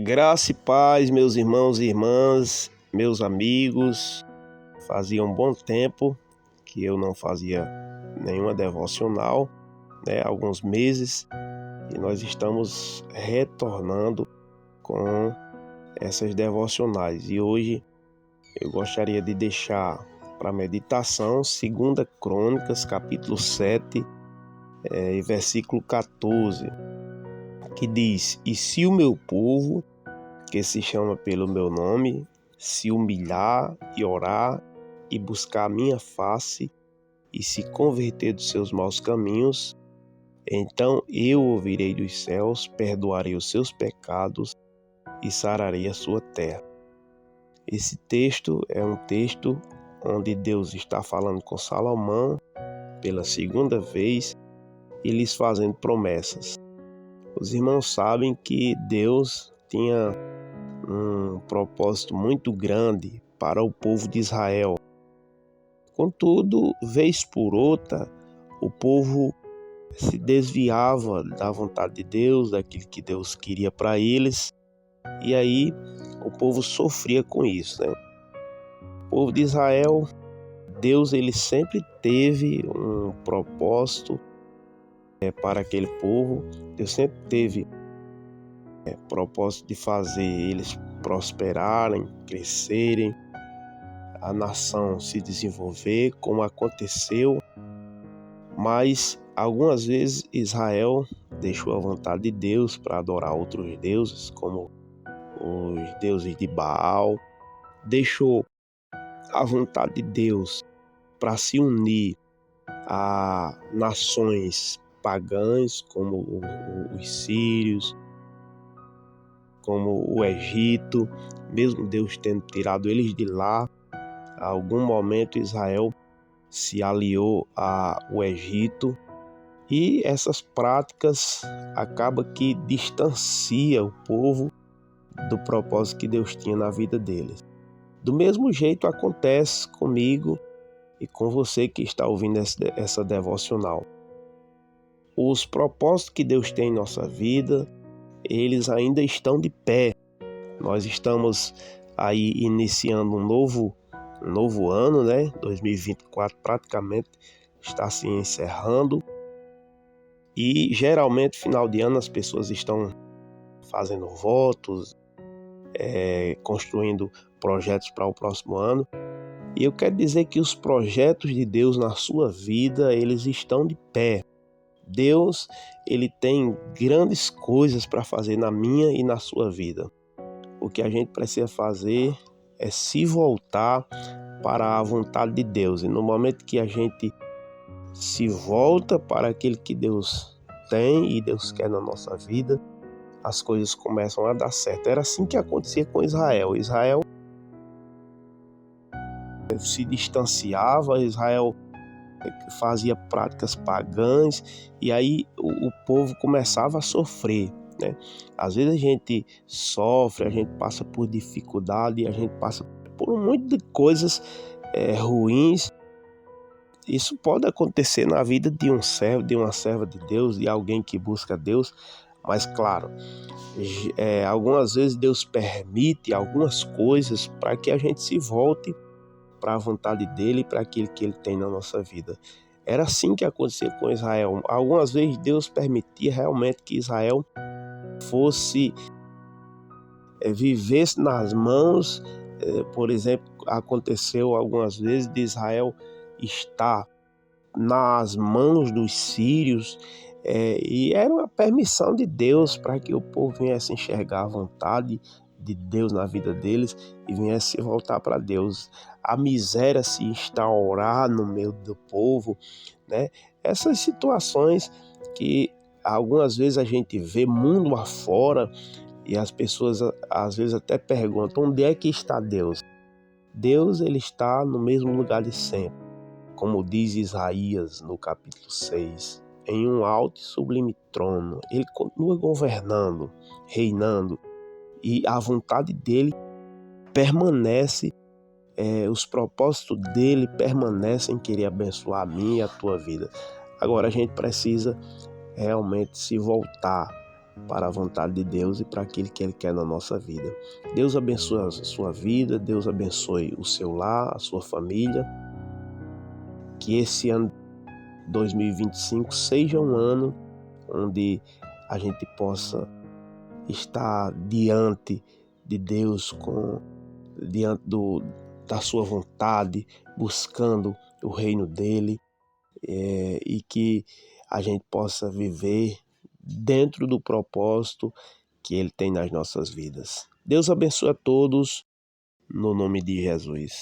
Graça e paz, meus irmãos e irmãs, meus amigos. Fazia um bom tempo que eu não fazia nenhuma devocional, alguns meses, e nós estamos retornando com essas devocionais. E hoje eu gostaria de deixar para meditação 2 Crônicas, capítulo 7, e versículo 14, que diz: "E se o meu povo, que se chama pelo meu nome, se humilhar e orar e buscar a minha face e se converter dos seus maus caminhos, então eu ouvirei dos céus, perdoarei os seus pecados e sararei a sua terra." Esse texto é um texto onde Deus está falando com Salomão pela segunda vez e lhes fazendo promessas. Os irmãos sabem que Deus tinha um propósito muito grande para o povo de Israel. Contudo, vez por outra, o povo se desviava da vontade de Deus, daquilo que Deus queria para eles, e aí o povo sofria com isso, O povo de Israel, Deus ele sempre teve um propósito para aquele povo. Deus sempre teve propósito de fazer eles prosperarem, crescerem, a nação se desenvolver, como aconteceu, mas algumas vezes Israel deixou a vontade de Deus para adorar outros deuses, como os deuses de Baal, deixou a vontade de Deus para se unir a nações pagãs, como os sírios, como o Egito, mesmo Deus tendo tirado eles de lá. A algum momento Israel se aliou ao Egito, e essas práticas acabam que distancia o povo do propósito que Deus tinha na vida deles. Do mesmo jeito acontece comigo e com você que está ouvindo essa devocional. Os propósitos que Deus tem em nossa vida, eles ainda estão de pé. Nós estamos aí iniciando um novo ano, 2024 praticamente está se encerrando, e geralmente final de ano as pessoas estão fazendo votos, construindo projetos para o próximo ano, e eu quero dizer que os projetos de Deus na sua vida, eles estão de pé. Deus, ele tem grandes coisas para fazer na minha e na sua vida. O que a gente precisa fazer é se voltar para a vontade de Deus. E no momento que a gente se volta para aquilo que Deus tem e Deus quer na nossa vida, as coisas começam a dar certo. Era assim que acontecia com Israel. Israel se distanciava, Israel fazia práticas pagãs, e aí o povo começava a sofrer. Às vezes a gente sofre, a gente passa por dificuldade, a gente passa por um monte de coisas ruins. Isso pode acontecer na vida de um servo, de uma serva de Deus, de alguém que busca Deus, mas claro, algumas vezes Deus permite algumas coisas para que a gente se volte para a vontade dele, para aquilo que ele tem na nossa vida. Era assim que acontecia com Israel. Algumas vezes Deus permitia realmente que Israel vivesse nas mãos. Por exemplo, aconteceu algumas vezes de Israel estar nas mãos dos sírios, e era uma permissão de Deus para que o povo viesse enxergar a vontade de Deus na vida deles e viesse se voltar para Deus. A miséria se instaurar no meio do povo, Essas situações que algumas vezes a gente vê mundo afora, e as pessoas às vezes até perguntam: onde é que está Deus? Deus, ele está no mesmo lugar de sempre. Como diz Isaías no capítulo 6, em um alto e sublime trono, ele continua governando, reinando, e a vontade dele permanece, os propósitos dele permanecem em querer abençoar a minha e a tua vida. Agora a gente precisa realmente se voltar para a vontade de Deus e para aquilo que Ele quer na nossa vida. Deus abençoe a sua vida, Deus abençoe o seu lar, a sua família. Que esse ano 2025 seja um ano onde a gente possa estar diante de Deus, diante da sua vontade, buscando o reino dele, e que a gente possa viver dentro do propósito que ele tem nas nossas vidas. Deus abençoe a todos, no nome de Jesus.